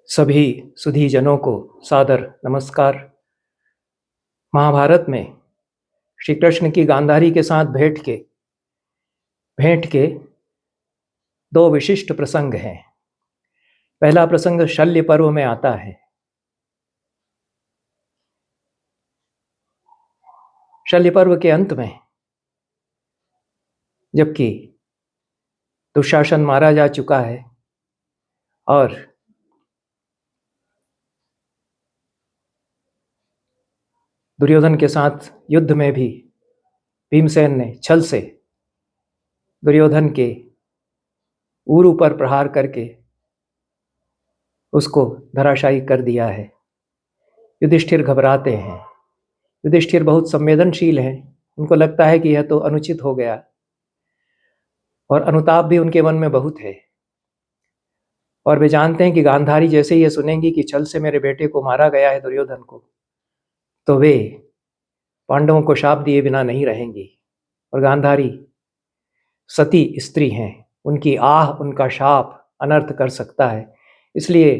सभी सुधी जनों को सादर नमस्कार। महाभारत में श्री कृष्ण की गांधारी के साथ भेंट के दो विशिष्ट प्रसंग हैं। पहला प्रसंग शल्य पर्व में आता है। शल्य पर्व के अंत में जबकि दुशासन मारा जा चुका है और दुर्योधन के साथ युद्ध में भी भीमसेन ने छल से दुर्योधन के ऊरू पर प्रहार करके उसको धराशायी कर दिया है। युधिष्ठिर घबराते हैं। युधिष्ठिर बहुत संवेदनशील हैं। उनको लगता है कि यह तो अनुचित हो गया और अनुताप भी उनके मन में बहुत है। और वे जानते हैं कि गांधारी जैसे ही ये सुनेंगी कि छल से मेरे बेटे को मारा गया है दुर्योधन को, तो वे पांडवों को शाप दिए बिना नहीं रहेंगी। और गांधारी सती स्त्री हैं, उनकी आह, उनका शाप अनर्थ कर सकता है। इसलिए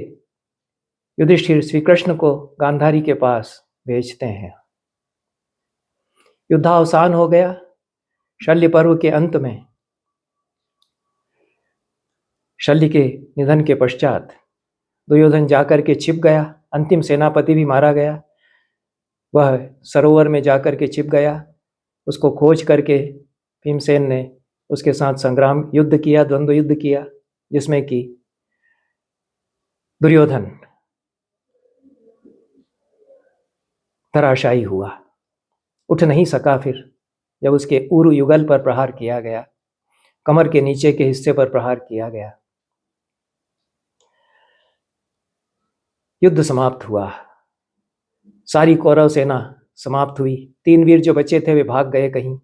युधिष्ठिर श्री कृष्ण को गांधारी के पास भेजते हैं। युद्धावसान हो गया। शल्य पर्व के अंत में शल्य के निधन के पश्चात दुर्योधन जाकर के छिप गया। अंतिम सेनापति भी मारा गया। वह सरोवर में जाकर के छिप गया। उसको खोज करके भीमसेन ने उसके साथ युद्ध किया, द्वंद्व युद्ध किया, जिसमें कि दुर्योधन धराशायी हुआ, उठ नहीं सका। फिर जब उसके ऊरू युगल पर प्रहार किया गया, कमर के नीचे के हिस्से पर प्रहार किया गया, युद्ध समाप्त हुआ। सारी कौरव सेना समाप्त हुई। 3 वीर जो बचे थे वे भाग गए कहीं।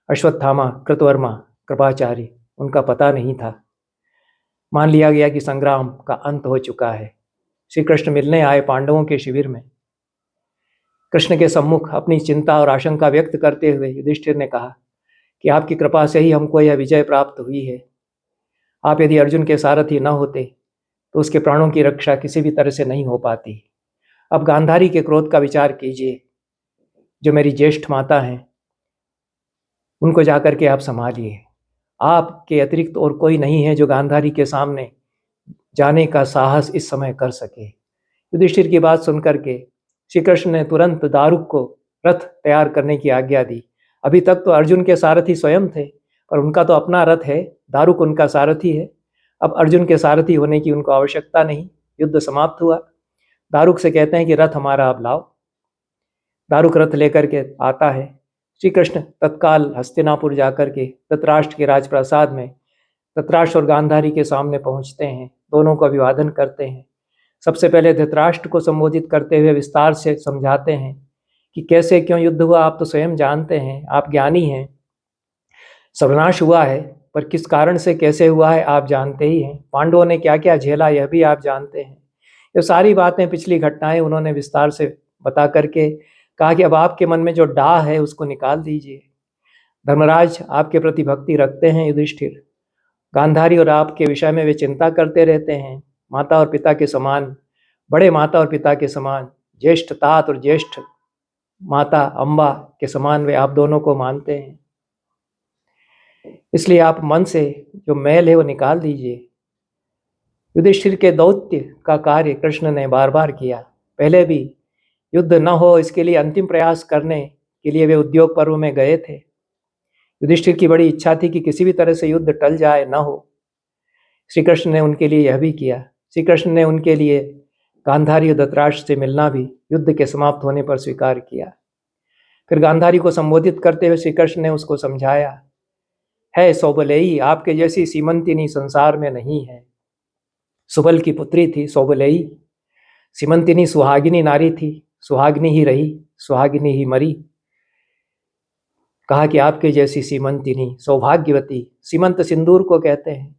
अश्वत्थामा, कृतवर्मा, कृपाचार्य, उनका पता नहीं था। मान लिया गया कि संग्राम का अंत हो चुका है। श्री कृष्ण मिलने आए पांडवों के शिविर में। कृष्ण के सम्मुख अपनी चिंता और आशंका व्यक्त करते हुए युधिष्ठिर ने कहा कि आपकी कृपा से ही हमको यह विजय प्राप्त हुई है। आप यदि अर्जुन के सारथी न होते तो उसके प्राणों की रक्षा किसी भी तरह से नहीं हो पाती। अब गांधारी के क्रोध का विचार कीजिए। जो मेरी ज्येष्ठ माता हैं, उनको जाकर के आप संभालिए। आपके अतिरिक्त और कोई नहीं है जो गांधारी के सामने जाने का साहस इस समय कर सके। युधिष्ठिर की बात सुनकर के श्री कृष्ण ने तुरंत दारुक को रथ तैयार करने की आज्ञा दी। अभी तक तो अर्जुन के सारथी स्वयं थे, पर उनका तो अपना रथ है, दारुक उनका सारथी है। अब अर्जुन के सारथी होने की उनको आवश्यकता नहीं। युद्ध समाप्त हुआ। दारुक से कहते हैं कि रथ हमारा अब लाओ। दारुक रथ लेकर के आता है। श्री कृष्ण तत्काल हस्तिनापुर जाकर के धृतराष्ट्र के राजप्रासाद में धृतराष्ट्र और गांधारी के सामने पहुंचते हैं। दोनों को अभिवादन करते हैं। सबसे पहले धृतराष्ट्र को संबोधित करते हुए विस्तार से समझाते हैं कि कैसे क्यों युद्ध हुआ। आप तो स्वयं जानते हैं, आप ज्ञानी हैं। सर्वनाश हुआ है, पर किस कारण से कैसे हुआ है आप जानते ही हैं। पांडवों ने क्या क्या झेला यह भी आप जानते हैं। ये सारी बातें, पिछली घटनाएं उन्होंने विस्तार से बता करके कहा कि अब आपके मन में जो डाह है उसको निकाल दीजिए। धर्मराज आपके प्रति भक्ति रखते हैं युधिष्ठिर। गांधारी और आपके विषय में वे चिंता करते रहते हैं। माता और पिता के समान, बड़े माता और पिता के समान, ज्येष्ठ तात और ज्येष्ठ माता अम्बा के समान वे आप दोनों को मानते हैं। इसलिए आप मन से जो मैल है वो निकाल दीजिए। युधिष्ठिर के दौत्य का कार्य कृष्ण ने बार बार किया। पहले भी युद्ध न हो इसके लिए अंतिम प्रयास करने के लिए वे उद्योग पर्व में गए थे। युधिष्ठिर की बड़ी इच्छा थी कि किसी भी तरह से युद्ध टल जाए, न हो। श्री कृष्ण ने उनके लिए यह भी किया। श्री कृष्ण ने उनके लिए गांधारी और धृतराष्ट्र से मिलना भी युद्ध के समाप्त होने पर स्वीकार किया। फिर गांधारी को संबोधित करते हुए श्री कृष्ण ने उसको समझाया, है सौबलेई, आपके जैसी सीमंतिनी संसार में नहीं है। सुबल की पुत्री थी सौबलेई। सीमंतिनी सुहागिनी नारी थी, सुहागिनी ही रही, सुहागिनी ही मरी। कहा कि आपके जैसी सीमंतिनी, सौभाग्यवती, सीमंत सिंदूर को कहते हैं,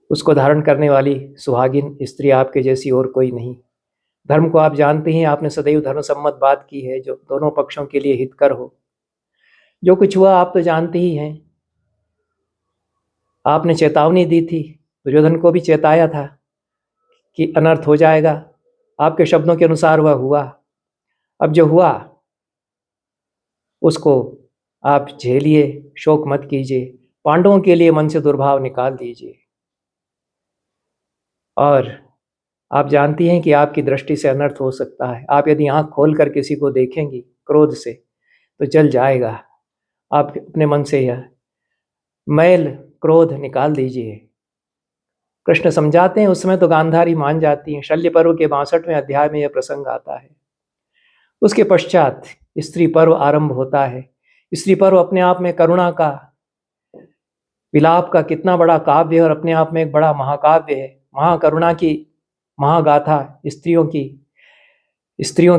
उसको धारण करने वाली सुहागिन स्त्री आपके जैसी और कोई नहीं। धर्म को आप जानते हैं, आपने सदैव धर्म सम्मत बात की है जो दोनों पक्षों के लिए हितकर हो। जो कुछ हुआ आप तो जानते ही हैं। आपने चेतावनी दी थी, दुर्योधन को भी चेताया था कि अनर्थ हो जाएगा। आपके शब्दों के अनुसार वह हुआ। अब जो हुआ उसको आप झेलिए, शोक मत कीजिए। पांडवों के लिए मन से दुर्भाव निकाल दीजिए। और आप जानती हैं कि आपकी दृष्टि से अनर्थ हो सकता है। आप यदि आँख खोलकर किसी को देखेंगी क्रोध से तो जल जाएगा। आप अपने मन से यह मैल क्रोध निकाल दीजिए। कृष्ण समझाते हैं। उस समय तो गांधारी मान जाती हैं। शल्य पर्व के 62वें अध्याय में यह प्रसंग आता है। उसके पश्चात स्त्री पर्व आरंभ होता है। स्त्री पर्व अपने आप में करुणा का, विलाप का कितना बड़ा काव्य है और अपने आप में एक बड़ा महाकाव्य है। महाकरुणा की महागाथा स्त्रियों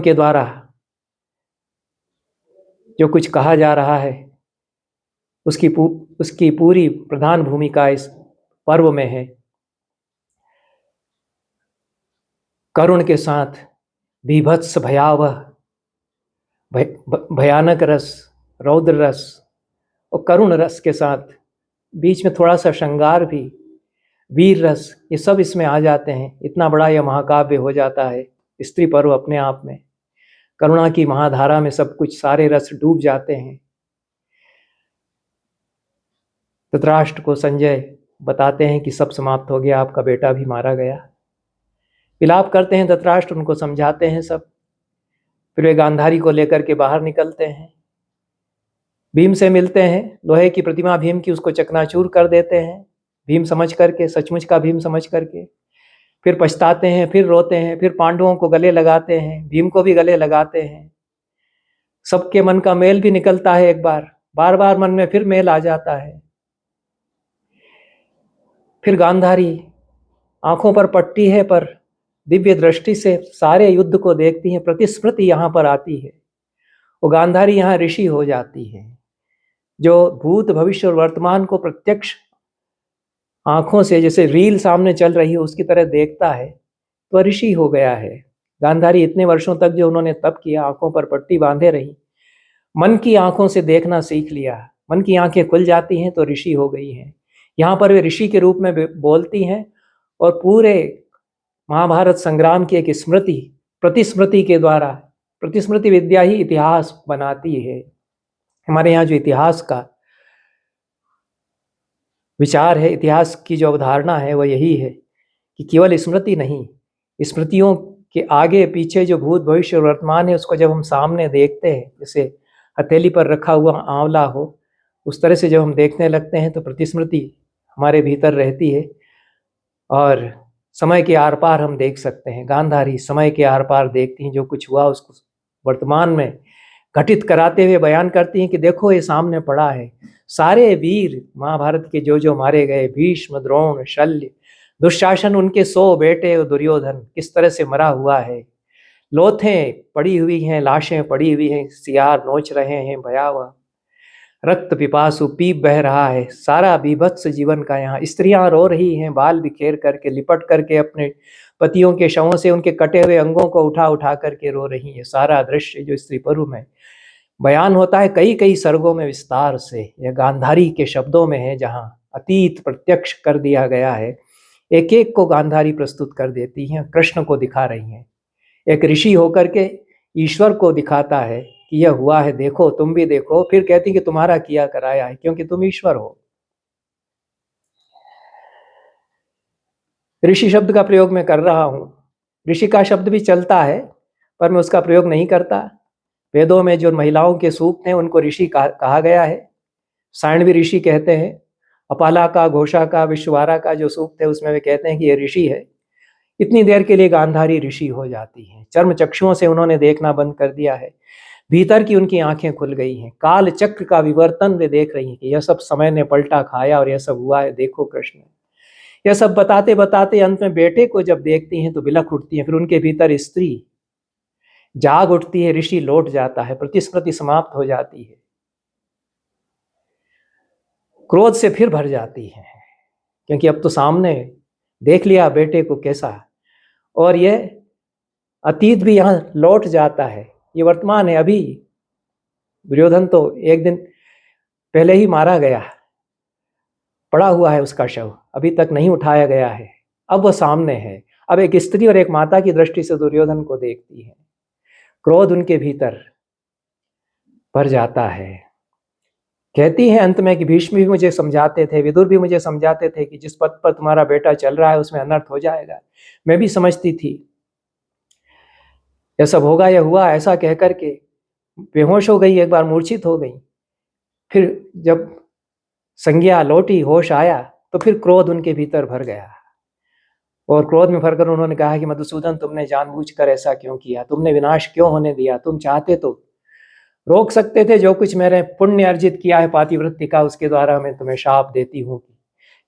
के द्वारा जो कुछ कहा जा रहा है उसकी पूरी प्रधान भूमिका इस पर्व में है। करुण के साथ बीभत्स भयावह भयानक रस, रौद्र रस और करुण रस के साथ बीच में थोड़ा सा श्रृंगार भी, वीर रस, ये सब इसमें आ जाते हैं। इतना बड़ा यह महाकाव्य हो जाता है स्त्री पर्व अपने आप में। करुणा की महाधारा में सब कुछ, सारे रस डूब जाते हैं। धृतराष्ट्र को संजय बताते हैं कि सब समाप्त हो गया, आपका बेटा भी मारा गया। विलाप करते हैं धृतराष्ट्र, उनको समझाते हैं सब। फिर वे गांधारी को लेकर के बाहर निकलते हैं। भीम से मिलते हैं। लोहे की प्रतिमा भीम की, उसको चकनाचूर कर देते हैं भीम समझ करके, सचमुच का भीम समझ करके। फिर पछताते हैं, फिर रोते हैं, फिर पांडवों को गले लगाते हैं, भीम को भी गले लगाते हैं। सबके मन का मेल भी निकलता है एक बार, बार बार मन में फिर मेल आ जाता है। फिर गांधारी आंखों पर पट्टी है पर दिव्य दृष्टि से सारे युद्ध को देखती हैं। प्रतिस्मृति यहाँ पर आती है। वो गांधारी यहाँ ऋषि हो जाती है, जो भूत भविष्य और वर्तमान को प्रत्यक्ष आंखों से, जैसे रील सामने चल रही है उसकी तरह देखता है, तो ऋषि हो गया है। गांधारी इतने वर्षों तक जो उन्होंने तप किया, आंखों पर पट्टी बांधे रही, मन की आंखों से देखना सीख लिया, मन की आंखें खुल जाती हैं तो ऋषि हो गई हैं। यहाँ पर वे ऋषि के रूप में बोलती हैं और पूरे महाभारत संग्राम की एक स्मृति, प्रतिस्मृति के द्वारा, प्रतिस्मृति विद्या ही इतिहास बनाती है। हमारे यहाँ जो इतिहास का विचार है, इतिहास की जो अवधारणा है वह यही है कि केवल स्मृति नहीं, स्मृतियों के आगे पीछे जो भूत भविष्य और वर्तमान है उसको जब हम सामने देखते हैं, जैसे हथेली पर रखा हुआ आंवला हो, उस तरह से जब हम देखने लगते हैं तो प्रतिस्मृति हमारे भीतर रहती है और समय के आर पार हम देख सकते हैं। गांधारी समय के आर पार देखती हैं, जो कुछ हुआ उसको वर्तमान में घटित कराते हुए बयान करती हैं कि देखो ये सामने पड़ा है। सारे वीर महाभारत के जो जो मारे गए, भीष्म, द्रोण, शल्य, दुशासन, उनके 100 बेटे और दुर्योधन किस तरह से मरा हुआ है। लोथें पड़ी हुई हैं, लाशें पड़ी हुई हैं, सियार नोच रहे हैं भयावह, रक्त पिपासु पीप बह रहा है। सारा बीभत्स जीवन का यहाँ स्त्रियां रो रही हैं, बाल बिखेर करके, लिपट करके अपने पतियों के शवों से उनके कटे हुए अंगों को उठा उठा करके रो रही है। सारा दृश्य जो स्त्री पर्व में बयान होता है कई कई सर्गों में विस्तार से, यह गांधारी के शब्दों में है, जहाँ अतीत प्रत्यक्ष कर दिया गया है। एक एक को गांधारी प्रस्तुत कर देती हैं, कृष्ण को दिखा रही हैं। एक ऋषि होकर के ईश्वर को दिखाता है कि यह हुआ है, देखो, तुम भी देखो। फिर कहती कि तुम्हारा किया कराया है, क्योंकि तुम ईश्वर हो। ऋषि शब्द का प्रयोग मैं कर रहा हूं। ऋषि का शब्द भी चलता है पर मैं उसका प्रयोग नहीं करता। वेदों में जो महिलाओं के सूक्त हैं उनको ऋषि कहा गया है। सायणवी ऋषि कहते हैं। अपाला का, घोषा का, विश्ववारा का जो सूक्त है उसमें वे कहते हैं कि ये ऋषि है। इतनी देर के लिए गांधारी ऋषि हो जाती है। चर्म चक्षुओं से उन्होंने देखना बंद कर दिया है, भीतर की उनकी आंखें खुल गई हैं। काल चक्र का विवर्तन वे देख रही हैं कि यह सब समय ने पलटा खाया और यह सब हुआ है, देखो कृष्ण। यह सब बताते बताते अंत में बेटे को जब देखती हैं तो बिलख उठती हैं। फिर उनके भीतर स्त्री जाग उठती है, ऋषि लौट जाता है, प्रतिस्मृति समाप्त हो जाती है। क्रोध से फिर भर जाती है, क्योंकि अब तो सामने देख लिया बेटे को कैसा, और यह अतीत भी यहाँ लौट जाता है, ये वर्तमान है। अभी दुर्योधन तो एक दिन पहले ही मारा गया, पड़ा हुआ है उसका शव, अभी तक नहीं उठाया गया है। अब वह सामने है, अब एक स्त्री और एक माता की दृष्टि से दुर्योधन को देखती है। क्रोध उनके भीतर भर जाता है। कहती है अंत में कि भीष्म भी मुझे समझाते थे, विदुर भी मुझे समझाते थे कि जिस पथ पर तुम्हारा बेटा चल रहा है उसमें अनर्थ हो जाएगा। मैं भी समझती थी, यह सब होगा, यह हुआ, ऐसा कह करके बेहोश हो गई, एक बार मूर्छित हो गई। फिर जब संज्ञा लौटी, होश आया, तो फिर क्रोध उनके भीतर भर गया और क्रोध में भरकर उन्होंने कहा कि मधुसूदन, तुमने जानबूझकर ऐसा क्यों किया? तुमने विनाश क्यों होने दिया? तुम चाहते तो रोक सकते थे। जो कुछ मैंने पुण्य अर्जित किया है पातिव्रत्य का, उसके द्वारा मैं तुम्हें शाप देती हूँ कि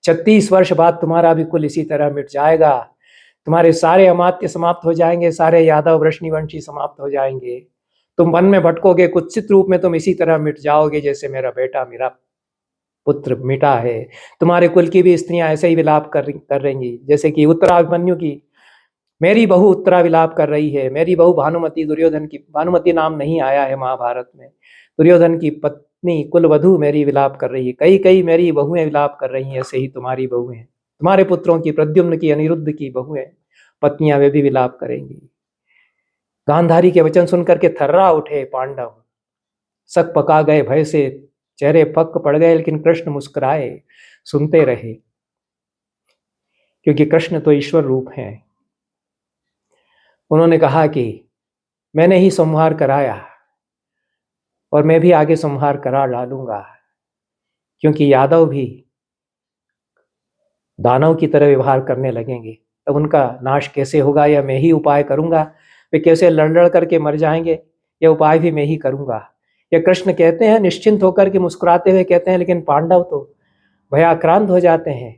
36 वर्ष बाद तुम्हारा भी कुल इसी तरह मिट जाएगा। तुम्हारे सारे अमात्य समाप्त हो जाएंगे, सारे यादव वृष्णिवंशी समाप्त हो जाएंगे। तुम वन में भटकोगे, कुत्सित रूप में तुम इसी तरह मिट जाओगे जैसे मेरा बेटा, मेरा पुत्र मिटा है। तुम्हारे कुल की भी स्त्रियां ऐसे ही विलाप कर रहेंगी, जैसे कि उत्तराभिमन्यु की मेरी बहू उत्तरा विलाप कर रही है, मेरी बहू भानुमति, दुर्योधन की भानुमति नाम नहीं आया है महाभारत में, दुर्योधन की पत्नी कुलवधू मेरी विलाप कर रही है, कई कई मेरी बहुएं विलाप कर रही हैं। ऐसे ही तुम्हारी बहुएं, तुम्हारे पुत्रों की, प्रद्युम्न की, अनिरुद्ध की बहुएं, पत्नियां, वे भी विलाप करेंगी। गांधारी के वचन सुनकर के थर्रा उठे पांडव, सक पका गए भय से, चेहरे फक पड़ गए, लेकिन कृष्ण मुस्कुराए, सुनते रहे, क्योंकि कृष्ण तो ईश्वर रूप हैं। उन्होंने कहा कि मैंने ही संहार कराया और मैं भी आगे संहार करा डालूंगा, क्योंकि यादव भी दानव की तरह व्यवहार करने लगेंगे, तब उनका नाश कैसे होगा, यह मैं ही उपाय करूंगा। वे कैसे लड़ लड़ करके मर जाएंगे, यह उपाय भी मैं ही करूंगा। यह कृष्ण कहते हैं, निश्चिंत होकर के मुस्कुराते हुए कहते हैं, लेकिन पांडव तो भयाक्रांत हो जाते हैं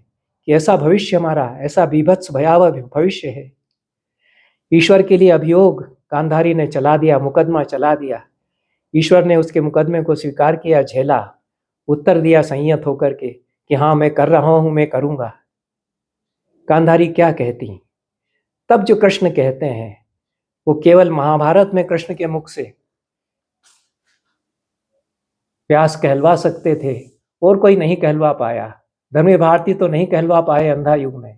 कि ऐसा भविष्य हमारा, ऐसा बीभत्स भयावह भविष्य है। ईश्वर के लिए अभियोग गांधारी ने चला दिया, मुकदमा चला दिया। ईश्वर ने उसके मुकदमे को स्वीकार किया, झेला, उत्तर दिया संयत होकर के कि हाँ मैं कर रहा हूं, मैं करूंगा। गांधारी क्या कहती? तब जो कृष्ण कहते हैं वो केवल महाभारत में कृष्ण के मुख से व्यास कहलवा सकते थे, और कोई नहीं कहलवा पाया। धर्मी भारती तो नहीं कहलवा पाए अंधा युग में।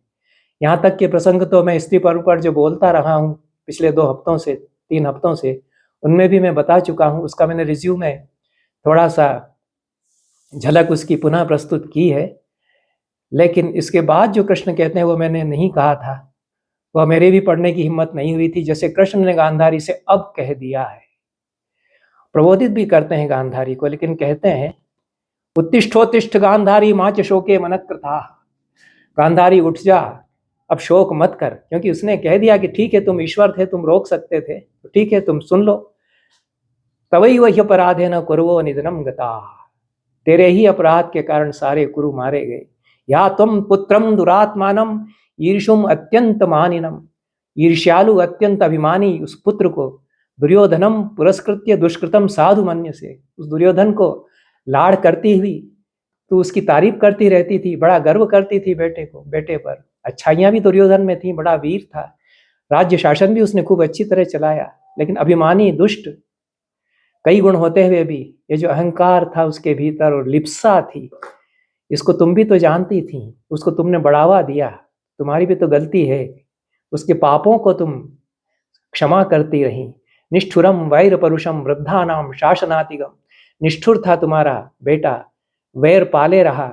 यहाँ तक के प्रसंग तो मैं स्त्री पर्व पर जो बोलता रहा हूँ पिछले 2 हफ्तों से, 3 हफ्तों से, उनमें भी मैं बता चुका हूँ। उसका मैंने रिज्यूम में थोड़ा सा झलक उसकी पुनः प्रस्तुत की है, लेकिन इसके बाद जो कृष्ण कहते हैं वो मैंने नहीं कहा था, वह मेरे भी पढ़ने की हिम्मत नहीं हुई थी, जैसे कृष्ण ने गांधारी से अब कह दिया है। प्रबोधित भी करते हैं गांधारी को, लेकिन कहते हैं उत्तिष्ठोत्तिष्ठ गांधारी माच शोके मनकृता, गांधारी उठ जा, अब शोक मत कर, क्योंकि उसने कह दिया कि ठीक है तुम ईश्वर थे, तुम रोक सकते थे, तो ठीक है तुम सुन लो। तवई वही अपराधे न कुरुवो निधनम गता, तेरे ही अपराध के कारण सारे कुरु मारे गए। या तुम पुत्रम दुरात्मानम ईर्षुम अत्यंत मानिनम, ईर्ष्यालु अत्यंत अभिमानी उस पुत्र को दुर्योधनम पुरस्कृत्य दुष्कृतम साधु मन्य से, उस दुर्योधन को लाड़ करती हुई तो उसकी तारीफ करती रहती थी, बड़ा गर्व करती थी बेटे को, बेटे पर। अच्छाइयां भी दुर्योधन में थी, बड़ा वीर था, राज्य शासन भी उसने खूब अच्छी तरह चलाया, लेकिन अभिमानी, दुष्ट, कई गुण होते हुए भी ये जो अहंकार था उसके भीतर और लिप्सा थी, इसको तुम भी तो जानती थी, उसको तुमने बढ़ावा दिया, तुम्हारी भी तो गलती है। उसके पापों को तुम क्षमा करती रही। निष्ठुरम वैर परुषम वृद्धा नाम शासनातिगम, निष्ठुर था तुम्हारा बेटा, वैर पाले रहा,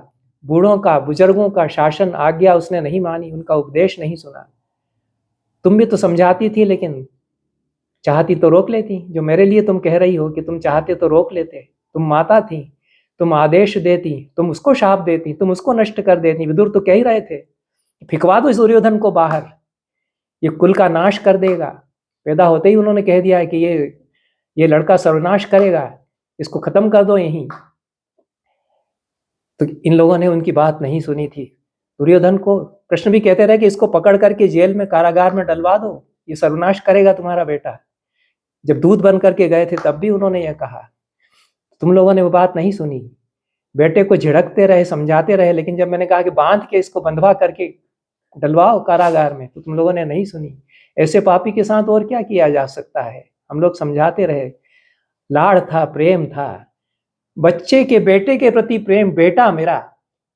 बूढ़ों का, बुजुर्गों का शासन आज्ञा उसने नहीं मानी, उनका उपदेश नहीं सुना। तुम भी तो समझाती थी, लेकिन चाहती तो रोक लेती। जो मेरे लिए तुम कह रही हो कि तुम चाहते तो रोक लेते, तुम माता थी, तुम आदेश देती, तुम उसको शाप देती, तुम उसको नष्ट कर देती। विदुर तो कह ही रहे थे फिकवा दो इस दुर्योधन को बाहर, ये कुल का नाश कर देगा। पैदा होते ही उन्होंने कह दिया है कि ये लड़का सर्वनाश करेगा, इसको खत्म कर दो यहीं। तो इन लोगों ने उनकी बात नहीं सुनी थी। दुर्योधन को कृष्ण भी कहते रहे कि इसको पकड़ करके जेल में, कारागार में डलवा दो, ये सर्वनाश करेगा तुम्हारा बेटा। जब दूध बन करके गए थे तब भी उन्होंने यह कहा, तुम लोगों ने वो बात नहीं सुनी। बेटे को झिड़कते रहे, समझाते रहे, लेकिन जब मैंने कहा कि बांध के इसको बंधवा करके डलवाओ कारागार में, तो तुम लोगों ने नहीं सुनी। ऐसे पापी के साथ और क्या किया जा सकता है? हम लोग समझाते रहे, लाड़ था, प्रेम था, बच्चे के, बेटे के प्रति प्रेम, बेटा मेरा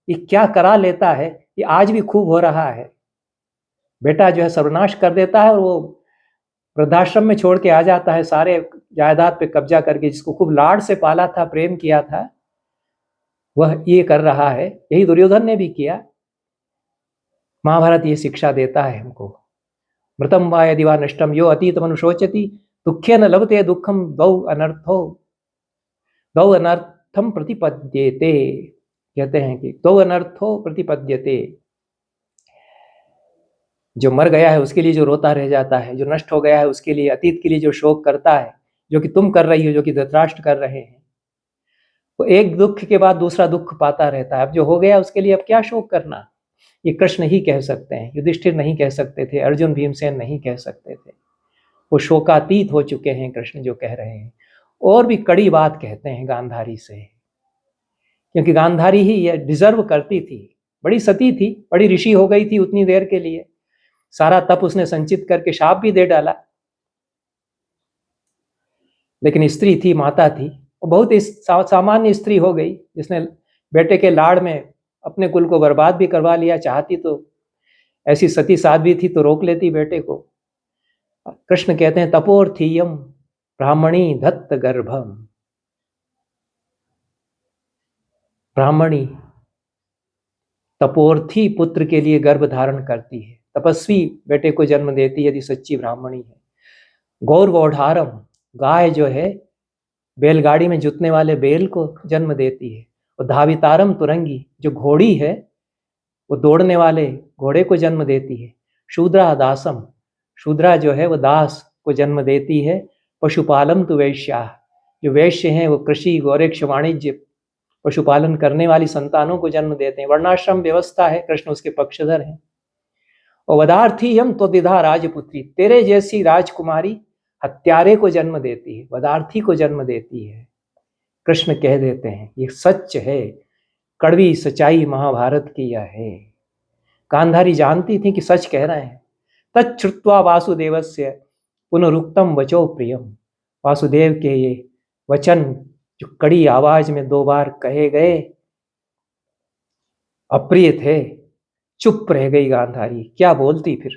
ये क्या करा लेता है, ये आज भी खूब हो रहा है। बेटा जो है सर्वनाश कर देता है और वो वृद्धाश्रम में छोड़ के आ जाता है, सारे जायदाद पे कब्जा करके। जिसको खूब लाड से पाला था, प्रेम किया था, वह ये कर रहा है। यही दुर्योधन ने भी किया। महाभारत ये शिक्षा देता है हमको। मृतम वा यदि वा नष्टम यो अतीत मनुशोचति दुखे न लभते दुखम द्वौ अनर्थम प्रतिपद्येते। कहते हैं कि द्वौ अनर्थो प्रतिपद्यते। जो मर गया है उसके लिए जो रोता रह जाता है, जो नष्ट हो गया है उसके लिए, अतीत के लिए जो शोक करता है, जो कि तुम कर रही हो, जो कि धृतराष्ट्र कर रहे हैं, वो एक दुख के बाद दूसरा दुख पाता रहता है। अब जो हो गया उसके लिए अब क्या शोक करना। ये कृष्ण ही कह सकते हैं, युधिष्ठिर नहीं कह सकते थे, अर्जुन भीमसेन नहीं कह सकते थे। वो शोकातीत हो चुके हैं कृष्ण जो कह रहे हैं। और भी कड़ी बात कहते हैं गांधारी से, क्योंकि गांधारी ही ये डिजर्व करती थी। बड़ी सती थी, बड़ी ऋषि हो गई थी उतनी देर के लिए, सारा तप उसने संचित करके शाप भी दे डाला। लेकिन स्त्री थी, माता थी, वो बहुत सामान्य स्त्री हो गई जिसने बेटे के लाड़ में अपने कुल को बर्बाद भी करवा लिया। चाहती तो ऐसी सती साध्वी थी तो रोक लेती बेटे को। कृष्ण कहते हैं तपोर्थीयम ब्राह्मणी दत्त गर्भम। ब्राह्मणी तपोर्थी पुत्र के लिए गर्भ धारण करती है, तपस्वी बेटे को जन्म देती है यदि सच्ची ब्राह्मणी है। गौरवोढ़ारम, गाय जो है बैलगाड़ी में जुतने वाले बैल को जन्म देती है। और धावितारम तुरंगी, जो घोड़ी है वो दौड़ने वाले घोड़े को जन्म देती है। शूद्रा दासम, शूद्रा जो है वो दास को जन्म देती है। पशुपालम तु वैश्या, जो वैश्य हैं वो कृषि गौरेक्ष वाणिज्य पशुपालन करने वाली संतानों को जन्म देते हैं। वर्णाश्रम व्यवस्था है, कृष्ण उसके पक्षधर हैं। और वदार्थी यम तो दिधा राजपुत्री, तेरे जैसी राजकुमारी हत्यारे को जन्म देती है, वदार्थी को जन्म देती है। कृष्ण कह देते हैं ये सच है, कड़वी सच्चाई महाभारत की यह है। गांधारी जानती थी कि सच कह रहे हैं। तच्छ्रुत्वा वासुदेवस्य पुनरुक्तम वचो प्रियम, वासुदेव के ये वचन जो कड़ी आवाज में 2 बार कहे गए अप्रिय थे। चुप रह गई गांधारी, क्या बोलती फिर,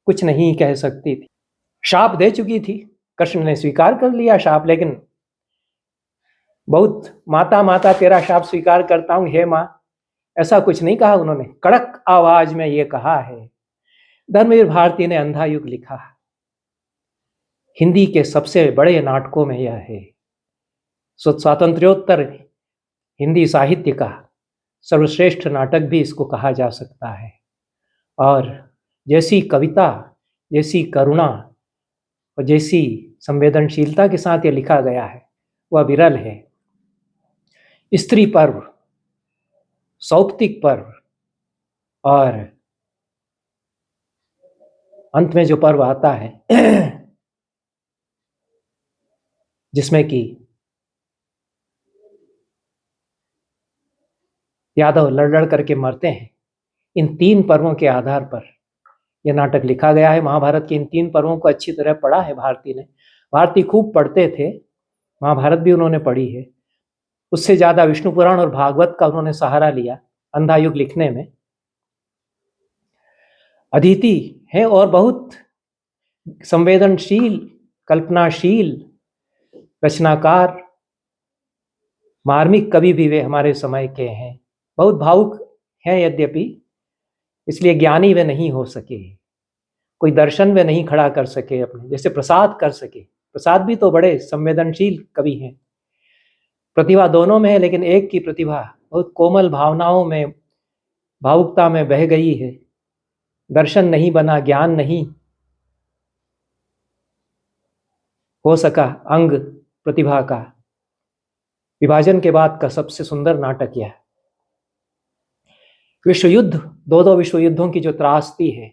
कुछ नहीं कह सकती थी। शाप दे चुकी थी, कृष्ण ने स्वीकार कर लिया शाप, लेकिन बहुत माता माता तेरा शाप स्वीकार करता हूं हे मां, ऐसा कुछ नहीं कहा उन्होंने। कड़क आवाज में ये कहा है। धर्मवीर भारती ने अंधा युग लिखा, हिंदी के सबसे बड़े नाटकों में यह है। स्वातंत्र्योत्तर हिंदी साहित्य का सर्वश्रेष्ठ नाटक भी इसको कहा जा सकता है। और जैसी कविता, जैसी करुणा और जैसी संवेदनशीलता के साथ ये लिखा गया है वह विरल है। स्त्री पर्व, सौप्तिक पर्व और अंत में जो पर्व आता है जिसमें कि यादव लड़ करके मरते हैं, इन 3 पर्वों के आधार पर यह नाटक लिखा गया है। महाभारत के इन 3 पर्वों को अच्छी तरह पढ़ा है भारती ने। भारती खूब पढ़ते थे, महाभारत भी उन्होंने पढ़ी है। उससे ज्यादा विष्णु पुराण और भागवत का उन्होंने सहारा लिया अंधा युग लिखने में। अदिति है और बहुत संवेदनशील, कल्पनाशील रचनाकार, मार्मिक कवि भी वे हमारे समय के हैं। बहुत भावुक हैं यद्यपि, इसलिए ज्ञानी वे नहीं हो सके, कोई दर्शन वे नहीं खड़ा कर सके अपने जैसे प्रसाद कर सके। प्रसाद भी तो बड़े संवेदनशील कवि हैं, प्रतिभा दोनों में है, लेकिन एक की प्रतिभा बहुत कोमल भावनाओं में, भावुकता में बह गई है। दर्शन नहीं बना, ज्ञान नहीं हो सका अंग प्रतिभा का। विभाजन के बाद का सबसे सुंदर नाटक यह। विश्व युद्ध, 2 विश्व युद्धों की जो त्रासदी है,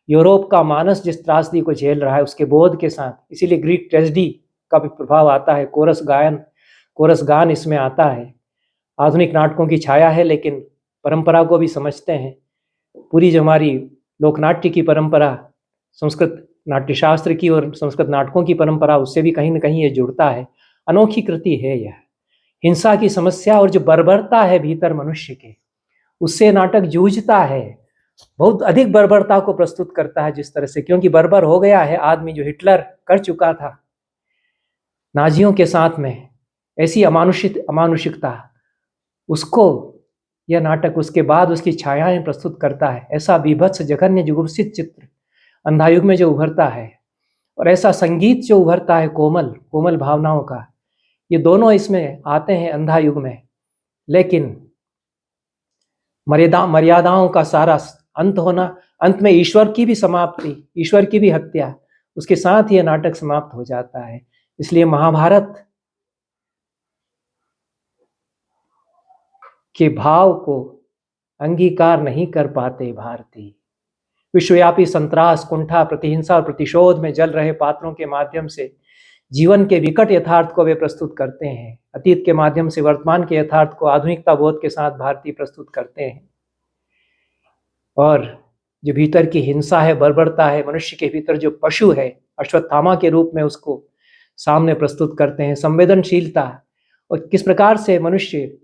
यूरोप का मानस जिस त्रासदी को झेल रहा है उसके बोध के साथ, इसीलिए ग्रीक ट्रेजेडी का भी प्रभाव आता है। कोरस गान इसमें आता है। आधुनिक नाटकों की छाया है, लेकिन परंपरा को भी समझते हैं। पूरी जो हमारी लोकनाट्य की परंपरा, संस्कृत नाट्यशास्त्र की और संस्कृत नाटकों की परंपरा, उससे भी कहीं ना कहीं ये जुड़ता है। अनोखी कृति है यह। हिंसा की समस्या और जो बर्बरता है भीतर मनुष्य के, उससे नाटक जूझता है। बहुत अधिक बर्बरता को प्रस्तुत करता है जिस तरह से, क्योंकि बर्बर हो गया है आदमी, जो हिटलर कर चुका था नाजियों के साथ में, ऐसी अमानुषिकता, उसको यह नाटक उसके बाद उसकी छायाएं प्रस्तुत करता है। ऐसा बीभत्स जघन्य जुगुप्सित चित्र अंधायुग में जो उभरता है, और ऐसा संगीत जो उभरता है कोमल कोमल भावनाओं का, ये दोनों इसमें आते हैं अंधायुग में। लेकिन मर्यादाओं का सारा अंत होना, अंत में ईश्वर की भी समाप्ति, ईश्वर की भी हत्या, उसके साथ ये नाटक समाप्त हो जाता है। इसलिए महाभारत के भाव को अंगीकार नहीं कर पाते भारतीय। विश्वव्यापी संतरास, कुंठा, प्रतिहिंसा और प्रतिशोध में जल रहे पात्रों के माध्यम से जीवन के विकट यथार्थ को वे प्रस्तुत करते हैं। अतीत के माध्यम से वर्तमान के यथार्थ को आधुनिकता बोध के साथ भारतीय प्रस्तुत करते हैं। और जो भीतर की हिंसा है, बर्बरता है, मनुष्य के भीतर जो पशु है, अश्वत्थामा के रूप में उसको सामने प्रस्तुत करते हैं। संवेदनशीलता, और किस प्रकार से मनुष्य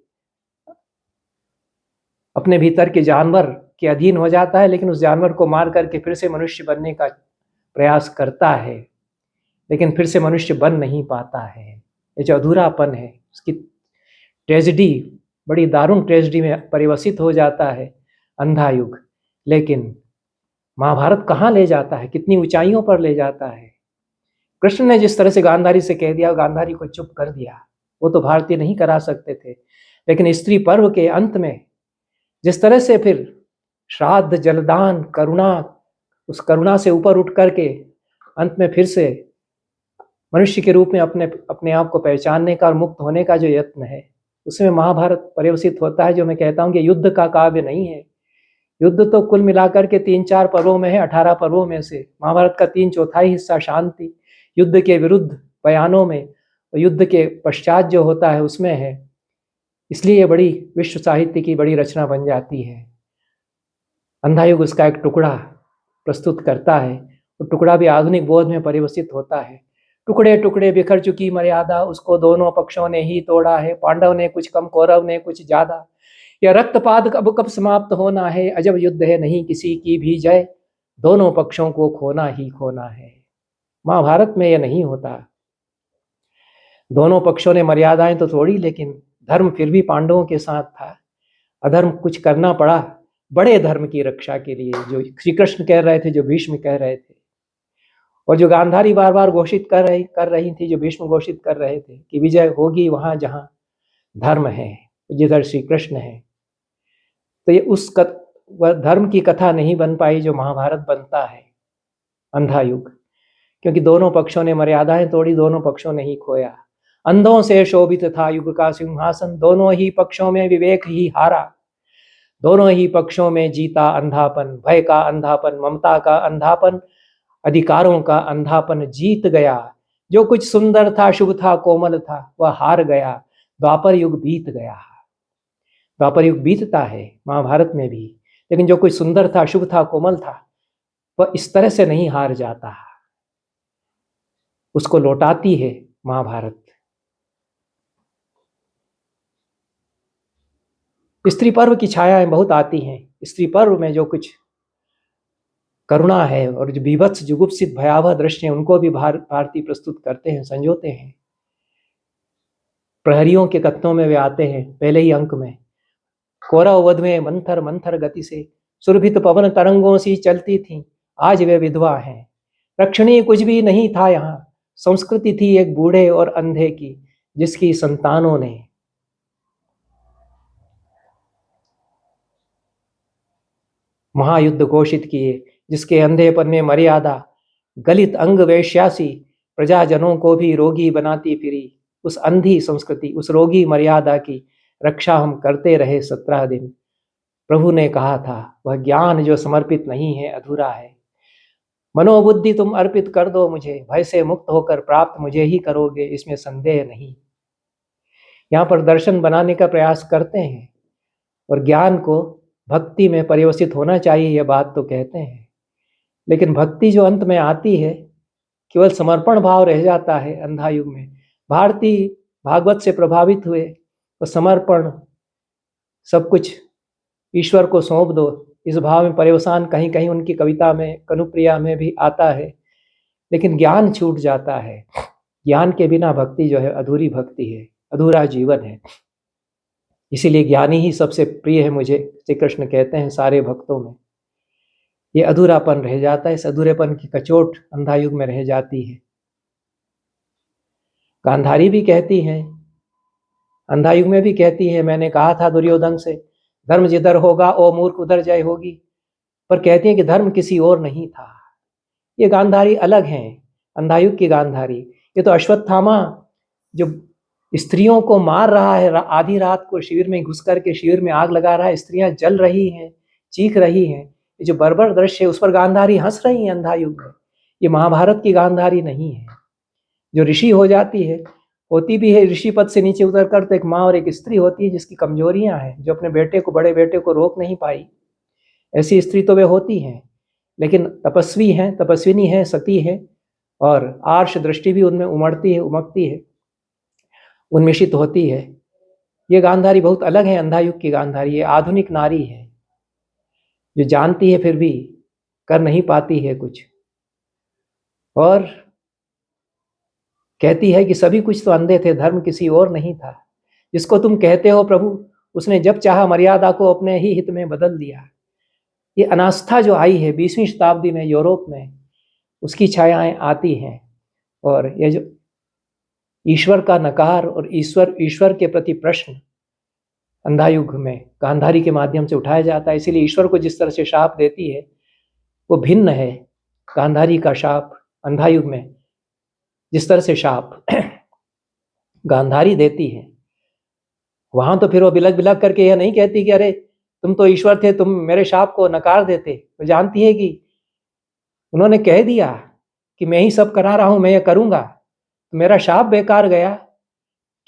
अपने भीतर के जानवर के अधीन हो जाता है, लेकिन उस जानवर को मार करके फिर से मनुष्य बनने का प्रयास करता है, लेकिन फिर से मनुष्य बन नहीं पाता है। ये जो अधूरापन है, उसकी ट्रेजिडी, बड़ी दारुण ट्रेजिडी में परिवर्तित हो जाता है अंधा युग। लेकिन महाभारत कहाँ ले जाता है, कितनी ऊंचाइयों पर ले जाता है। कृष्ण ने जिस तरह से गांधारी से कह दिया, गांधारी को चुप कर दिया, वो तो भारतीय नहीं करा सकते थे। लेकिन स्त्री पर्व के अंत में जिस तरह से फिर श्राद्ध, जलदान, करुणा, उस करुणा से ऊपर उठ करके अंत में फिर से मनुष्य के रूप में अपने आप को पहचानने का और मुक्त होने का जो यत्न है, उसमें महाभारत परिवर्तित होता है। जो मैं कहता हूँ कि युद्ध का काव्य नहीं है। युद्ध तो कुल मिलाकर के 3-4 पर्वों में है। 18 पर्वों में से महाभारत का 3/4 हिस्सा शांति, युद्ध के विरुद्ध बयानों में, और युद्ध के पश्चात जो होता है उसमें है। इसलिए ये बड़ी विश्व साहित्य की बड़ी रचना बन जाती है। अंधा युग उसका एक टुकड़ा प्रस्तुत करता है, और टुकड़ा भी आधुनिक बोध में परिवर्तित होता है। टुकड़े टुकड़े बिखर चुकी मर्यादा, उसको दोनों पक्षों ने ही तोड़ा है। पांडव ने कुछ कम, कौरव ने कुछ ज्यादा। यह रक्तपात कब कब समाप्त होना है, अजब युद्ध है नहीं किसी की भी जय, दोनों पक्षों को खोना ही खोना है। महाभारत में यह नहीं होता। दोनों पक्षों ने मर्यादाएं तो तोड़ी, लेकिन धर्म फिर भी पांडवों के साथ था। अधर्म कुछ करना पड़ा बड़े धर्म की रक्षा के लिए, जो श्री कृष्ण कह रहे थे, जो भीष्म कह रहे थे, और जो गांधारी बार बार घोषित कर रही थी, जो भीष्म घोषित कर रहे थे कि विजय होगी वहां जहां धर्म है, जिधर श्री कृष्ण है। तो ये वह धर्म की कथा नहीं बन पाई जो महाभारत बनता है अंधा युग, क्योंकि दोनों पक्षों ने मर्यादाएं तोड़ी, दोनों पक्षों ने ही खोया। अंधों से शोभित था युग का सिंहासन, दोनों ही पक्षों में विवेक ही हारा, दोनों ही पक्षों में जीता अंधापन। भय का अंधापन, ममता का अंधापन, अधिकारों का अंधापन जीत गया। जो कुछ सुंदर था, शुभ था, कोमल था, वह हार गया। द्वापर युग बीत गया। द्वापर युग बीतता है महाभारत में भी, लेकिन जो कुछ सुंदर था, शुभ था, कोमल था, वह इस तरह से नहीं हार जाता। उसको लौटाती है महाभारत। स्त्री पर्व की छायाएं बहुत आती हैं। स्त्री पर्व में जो कुछ करुणा है और जो बीभत्स जुगुप्सित भयावह दृश्य हैं, उनको भी भारतीय प्रस्तुत करते हैं, संजोते हैं। प्रहरियों के कथनों में वे आते हैं पहले ही अंक में। कौरव वध में मंथर मंथर गति से सुरभित पवन तरंगों सी चलती थी, आज वे विधवा हैं। रक्षणी कुछ भी नहीं था यहाँ, संस्कृति थी एक बूढ़े और अंधे की, जिसकी संतानों ने महायुद्ध घोषित किए, जिसके अंधेपन में मर्यादा गलित अंग वैश्यासी प्रजाजनों को भी रोगी बनाती फिरी। उस अंधी संस्कृति, उस रोगी मर्यादा की रक्षा हम करते रहे 17 दिन। प्रभु ने कहा था, वह ज्ञान जो समर्पित नहीं है अधूरा है। मनोबुद्धि तुम अर्पित कर दो मुझे, भय से मुक्त होकर प्राप्त मुझे ही करोगे, इसमें संदेह नहीं। यहाँ पर दर्शन बनाने का प्रयास करते हैं, और ज्ञान को भक्ति में परिवर्तित होना चाहिए, यह बात तो कहते हैं। लेकिन भक्ति जो अंत में आती है, केवल समर्पण भाव रह जाता है अंधा युग में। भारतीय भागवत से प्रभावित हुए तो समर्पण, सब कुछ ईश्वर को सौंप दो, इस भाव में पर्यवसान कहीं कहीं उनकी कविता में, कनुप्रिया में भी आता है, लेकिन ज्ञान छूट जाता है। ज्ञान के बिना भक्ति जो है अधूरी भक्ति है, अधूरा जीवन है। इसीलिए ज्ञानी ही सबसे प्रिय है मुझे, श्री कृष्ण कहते हैं सारे भक्तों में। ये अधूरापन रह जाता है, इस अधूरेपन की कचोट अंधायुग में रह जाती है। गांधारी भी कहती हैं, अंधायुग में भी कहती है, मैंने कहा था दुर्योधन से, धर्म जिधर होगा ओ मूर्ख उधर जय होगी, पर कहती है कि धर्म किसी और नहीं था। ये गांधारी अलग हैं, अंधायुग की गांधारी। ये तो अश्वत्थामा जो स्त्रियों को मार रहा है, आधी रात को शिविर में घुस करके शिविर में आग लगा रहा है, स्त्रियां जल रही हैं, चीख रही हैं, ये जो बर्बर दृश्य है उस पर गांधारी हंस रही है अंधायुग में। ये महाभारत की गांधारी नहीं है, जो ऋषि हो जाती है, होती भी है ऋषि पद से नीचे उतर कर, तो एक माँ और एक स्त्री होती है जिसकी कमजोरियां हैं, जो अपने बेटे को, बड़े बेटे को रोक नहीं पाई। ऐसी स्त्री तो वे होती हैं, लेकिन तपस्वी हैं, तपस्विनी है, सती है, और आर्ष दृष्टि भी उनमें उमड़ती है, उमकती है, उन्मिषित होती है। ये गांधारी बहुत अलग है अंधायुग की गांधारी। ये आधुनिक नारी है जो जानती है फिर भी कर नहीं पाती है कुछ, और कहती है कि सभी कुछ तो अंधे थे, धर्म किसी और नहीं था। जिसको तुम कहते हो प्रभु, उसने जब चाहा मर्यादा को अपने ही हित में बदल दिया। ये अनास्था जो आई है 20वीं शताब्दी में यूरोप में, उसकी छायाएं आती हैं, और ये जो ईश्वर का नकार और ईश्वर के प्रति प्रश्न अंधायुग में गांधारी के माध्यम से उठाया जाता है। इसीलिए ईश्वर को जिस तरह से शाप देती है वो भिन्न है। गांधारी का शाप अंधायुग में जिस तरह से शाप गांधारी देती है, वहां तो फिर वो बिलक बिलक करके यह नहीं कहती कि अरे तुम तो ईश्वर थे, तुम मेरे शाप को नकार देते। वो जानती है कि उन्होंने कह दिया कि मैं ही सब करा रहा हूं, मैं ये करूंगा, तो मेरा शाप बेकार गया,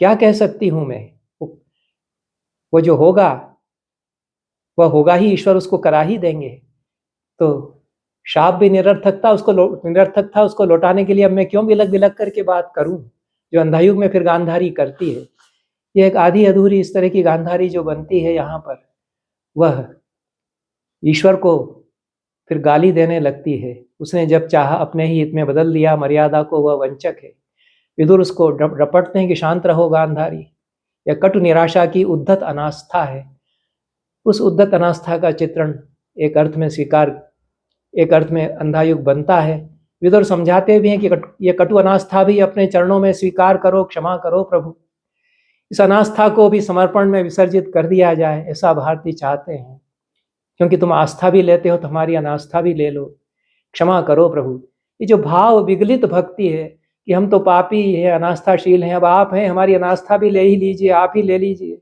क्या कह सकती हूं मैं। वो जो होगा वह होगा ही, ईश्वर उसको करा ही देंगे। तो शाप भी निरर्थक था, उसको लौटाने के लिए अब मैं क्यों बिलक बिलक करके बात करूं, जो अंधायुग में फिर गांधारी करती है। ये एक आधी अधूरी इस तरह की गांधारी जो बनती है यहाँ पर, वह ईश्वर को फिर गाली देने लगती है। उसने जब चाहा अपने ही हित में बदल दिया मर्यादा को, वह वंचक है। विदुर उसको रपटते हैं कि शांत रहो गांधारी। यह कटु निराशा की उद्धत अनास्था है। उस उद्धत अनास्था का चित्रण एक अर्थ में अंधायुग बनता है। विदुर समझाते भी हैं कि यह कटु अनास्था भी अपने चरणों में स्वीकार करो, क्षमा करो प्रभु। इस अनास्था को भी समर्पण में विसर्जित कर दिया जाए, ऐसा भारती चाहते हैं। क्योंकि तुम आस्था भी लेते हो तो हमारी अनास्था भी ले लो, क्षमा करो प्रभु। ये जो भाव विगलित भक्ति है कि हम तो पापी हैं, अनास्थाशील हैं, अब आप हैं, हमारी अनास्था भी ले ही लीजिए, आप ही ले लीजिए,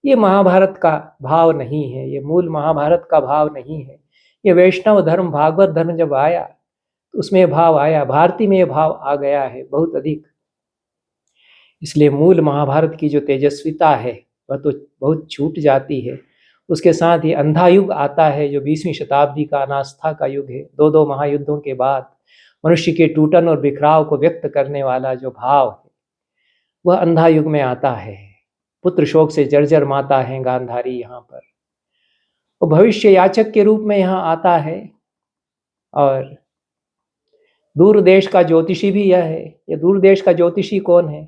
ये महाभारत का भाव नहीं है, ये मूल महाभारत का भाव नहीं है। ये वैष्णव धर्म, भागवत धर्म जब आया तो उसमें ये भाव आया, भारती में ये भाव आ गया है बहुत अधिक। इसलिए मूल महाभारत की जो तेजस्विता है वह तो बहुत छूट जाती है। उसके साथ ही अंधा युग आता है जो 20वीं शताब्दी का अनास्था का युग है। दो महायुद्धों के बाद मनुष्य के टूटन और बिखराव को व्यक्त करने वाला जो भाव है वह अंधा युग में आता है। पुत्र शोक से जर्जर माता है गांधारी यहाँ पर, वो भविष्य याचक के रूप में यहाँ आता है। और दूर देश का ज्योतिषी भी यह है। ये दूर देश का ज्योतिषी कौन है?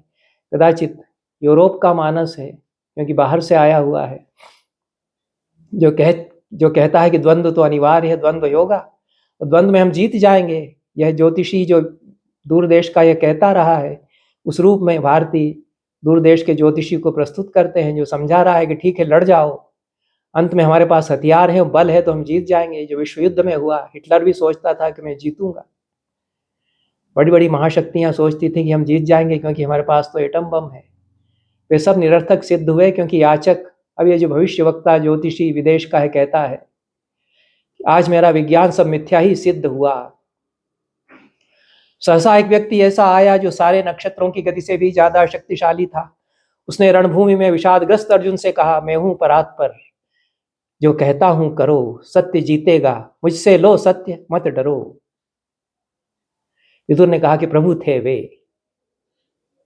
कदाचित यूरोप का मानस है, क्योंकि बाहर से आया हुआ है, जो कहता है कि द्वंद्व तो अनिवार्य है, द्वंद्व योगा, और द्वंद्व में हम जीत जाएंगे। यह ज्योतिषी जो दूर देश का यह कहता रहा है, उस रूप में भारती दूर देश के ज्योतिषी को प्रस्तुत करते हैं, जो समझा रहा है कि ठीक है लड़ जाओ, अंत में हमारे पास हथियार है, बल है, तो हम जीत जाएंगे। जो विश्व युद्ध में हुआ, हिटलर भी सोचता था कि मैं जीतूंगा। बड़ी बड़ी महाशक्तियां सोचती थी कि हम जीत जाएंगे क्योंकि हमारे पास तो एटम बम है। वे सब निरर्थक सिद्ध हुए, क्योंकि याचक, अब ये जो भविष्य वक्ता ज्योतिषी विदेश का है, कहता है आज मेरा विज्ञान सब मिथ्या ही सिद्ध हुआ। सहसा एक व्यक्ति ऐसा आया जो सारे नक्षत्रों की गति से भी ज्यादा शक्तिशाली था। उसने रणभूमि में विषादग्रस्त अर्जुन से कहा, मैं हूं परात्पर, जो कहता हूं करो, सत्य जीतेगा, मुझसे लो सत्य, मत डरो। विदुर ने कहा कि प्रभु थे वे,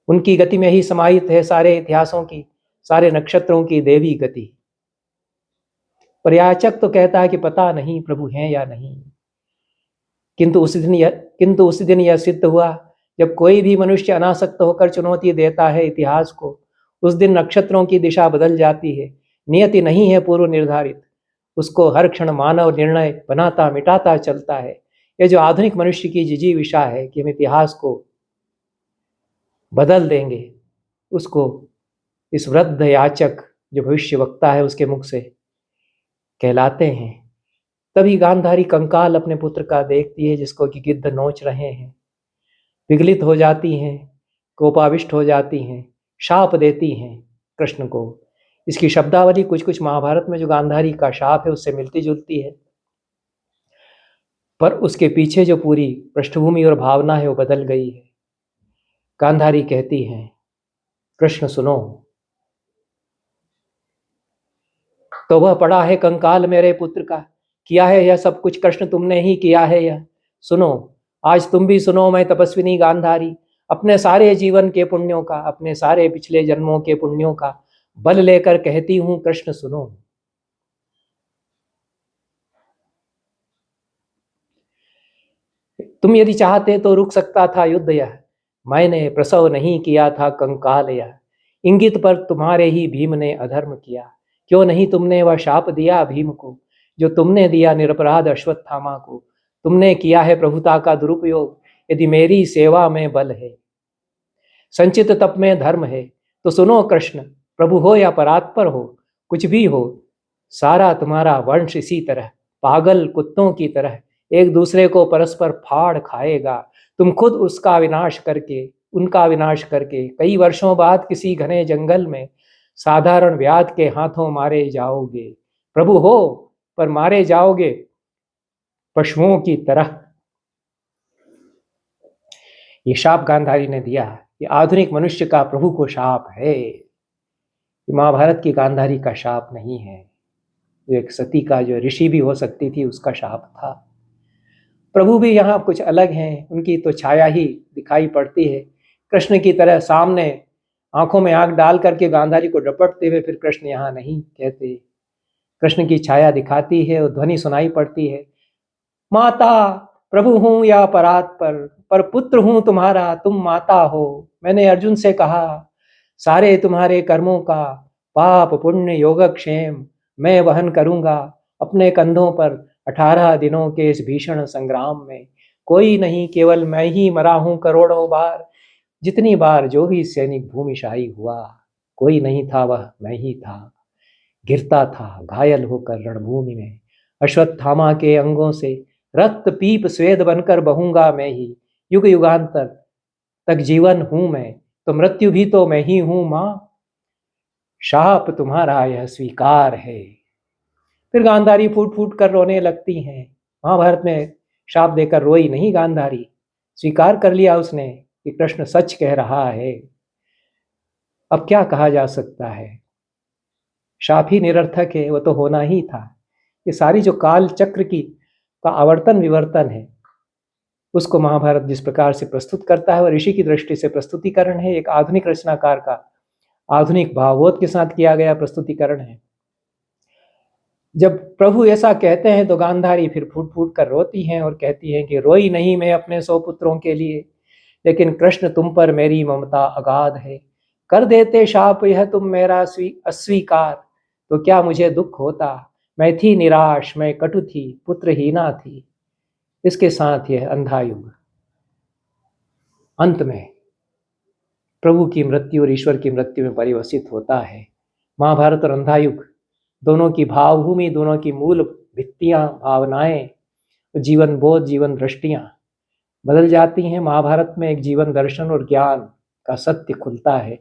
उनकी गति में ही समाहित है सारे इतिहासों की, सारे नक्षत्रों की देवी गति। पर याचक तो कहता है कि पता नहीं प्रभु हैं या नहीं। किंतु उसी दिन यह सिद्ध हुआ, जब कोई भी मनुष्य अनासक्त होकर चुनौती देता है इतिहास को, उस दिन नक्षत्रों की दिशा बदल जाती है। नियति नहीं है पूर्व निर्धारित, उसको हर क्षण मानव निर्णय बनाता मिटाता चलता है। यह जो आधुनिक मनुष्य की जिजीविषा है कि हम इतिहास को बदल देंगे, उसको इस वृद्ध याचक जो भविष्य वक्ता है उसके मुख से कहलाते हैं। तभी गांधारी कंकाल अपने पुत्र का देखती है जिसको कि गिद्ध नोच रहे हैं, विगलित हो जाती हैं, कोपाविष्ट हो जाती हैं, शाप देती हैं कृष्ण को। इसकी शब्दावली कुछ कुछ महाभारत में जो गांधारी का शाप है उससे मिलती जुलती है, पर उसके पीछे जो पूरी पृष्ठभूमि और भावना है वो बदल गई है। गांधारी कहती हैं, कृष्ण सुनो, तो वह पड़ा है कंकाल मेरे पुत्र का, किया है यह सब कुछ कृष्ण तुमने ही किया है यह। सुनो, आज तुम भी सुनो, मैं तपस्विनी गांधारी अपने सारे जीवन के पुण्यों का, अपने सारे पिछले जन्मों के पुण्यों का बल लेकर कहती हूं, कृष्ण सुनो। तुम यदि चाहते तो रुक सकता था युद्ध यह, मैंने प्रसव नहीं किया था कंकाल यह। इंगित पर तुम्हारे ही भीम ने अधर्म किया, क्यों नहीं तुमने वह शाप दिया भीम को, जो तुमने दिया निरपराध अश्वत्थामा को। तुमने किया है प्रभुता का दुरुपयोग, यदि मेरी सेवा में बल है, संचित तप में धर्म है, तो सुनो कृष्ण, प्रभु हो या परात्पर हो, कुछ भी हो, सारा तुम्हारा वंश इसी तरह पागल कुत्तों की तरह एक दूसरे को परस्पर फाड़ खाएगा। तुम खुद उसका विनाश करके, उनका विनाश करके कई वर्षों बाद किसी घने जंगल में साधारण व्याध के हाथों मारे जाओगे। प्रभु हो पर मारे जाओगे पशुओं की तरह। ये शाप गांधारी ने दिया, ये आधुनिक मनुष्य का प्रभु को शाप है, ये महाभारत की गांधारी का शाप नहीं है। जो एक सती का जो ऋषि भी हो सकती थी उसका शाप था। प्रभु भी यहाँ कुछ अलग हैं, उनकी तो छाया ही दिखाई पड़ती है। कृष्ण की तरह सामने आंखों में आंख डाल करके गांधारी को डपटते हुए फिर कृष्ण यहाँ नहीं कहते। कृष्ण की छाया दिखाती है और ध्वनि सुनाई पड़ती है, माता प्रभु हूं या परात पर पुत्र हूं तुम्हारा, तुम माता हो। मैंने अर्जुन से कहा, सारे तुम्हारे कर्मों का पाप पुण्य योगक्षेम मैं वहन करूंगा अपने कंधों पर 18 दिनों के इस भीषण संग्राम में। कोई नहीं, केवल मैं ही मरा हूं करोड़ों बार, जितनी बार जो भी सैनिक भूमिशाही हुआ, कोई नहीं था वह मैं ही था। गिरता था घायल होकर रणभूमि में, अश्वत्थामा के अंगों से रक्त पीप स्वेद बनकर बहूंगा मैं ही। युग युगांतर तक जीवन हूं मैं, तो मृत्यु भी तो मैं ही हूं मां, शाप तुम्हारा यह स्वीकार है। फिर गांधारी फूट फूट कर रोने लगती हैं। महाभारत में शाप देकर रोई नहीं गांधारी, स्वीकार कर लिया उसने कि कृष्ण सच कह रहा है। अब क्या कहा जा सकता है, शाप ही निरर्थक है, वो तो होना ही था। ये सारी जो काल चक्र की का आवर्तन विवर्तन है, उसको महाभारत जिस प्रकार से प्रस्तुत करता है वह ऋषि की दृष्टि से प्रस्तुतिकरण है, एक आधुनिक रचनाकार का आधुनिक भावबोध के साथ किया गया प्रस्तुतिकरण है। जब प्रभु ऐसा कहते हैं तो गांधारी फिर फूट फूट कर रोती हैं और कहती हैं कि रोई नहीं मैं अपने 100 पुत्रों के लिए, लेकिन कृष्ण तुम पर मेरी ममता अगाध है। कर देते शाप यह तुम मेरा अस्वीकार, तो क्या मुझे दुख होता। मैं थी निराश, मैं कटु थी, पुत्रहीना थी। इसके साथ यह अंधा युग अंत में प्रभु की मृत्यु और ईश्वर की मृत्यु में परिवर्तित होता है। महाभारत और अंधा युग दोनों की भावभूमि, दोनों की मूल भित्तियां, भावनाएं, जीवन बोध, जीवन दृष्टियां बदल जाती हैं। महाभारत में एक जीवन दर्शन और ज्ञान का सत्य खुलता है,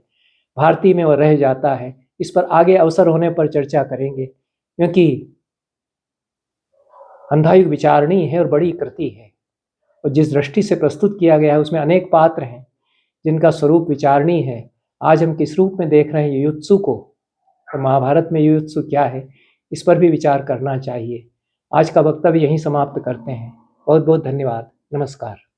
भारती में वह रह जाता है। इस पर आगे अवसर होने पर चर्चा करेंगे, क्योंकि अंधा युग विचारणीय है और बड़ी कृति है, और जिस दृष्टि से प्रस्तुत किया गया है उसमें अनेक पात्र हैं जिनका स्वरूप विचारणीय है। आज हम किस रूप में देख रहे हैं युयुत्सु को, तो महाभारत में युयुत्सु क्या है इस पर भी विचार करना चाहिए। आज का वक्तव्य यहीं समाप्त करते हैं। बहुत बहुत धन्यवाद। नमस्कार।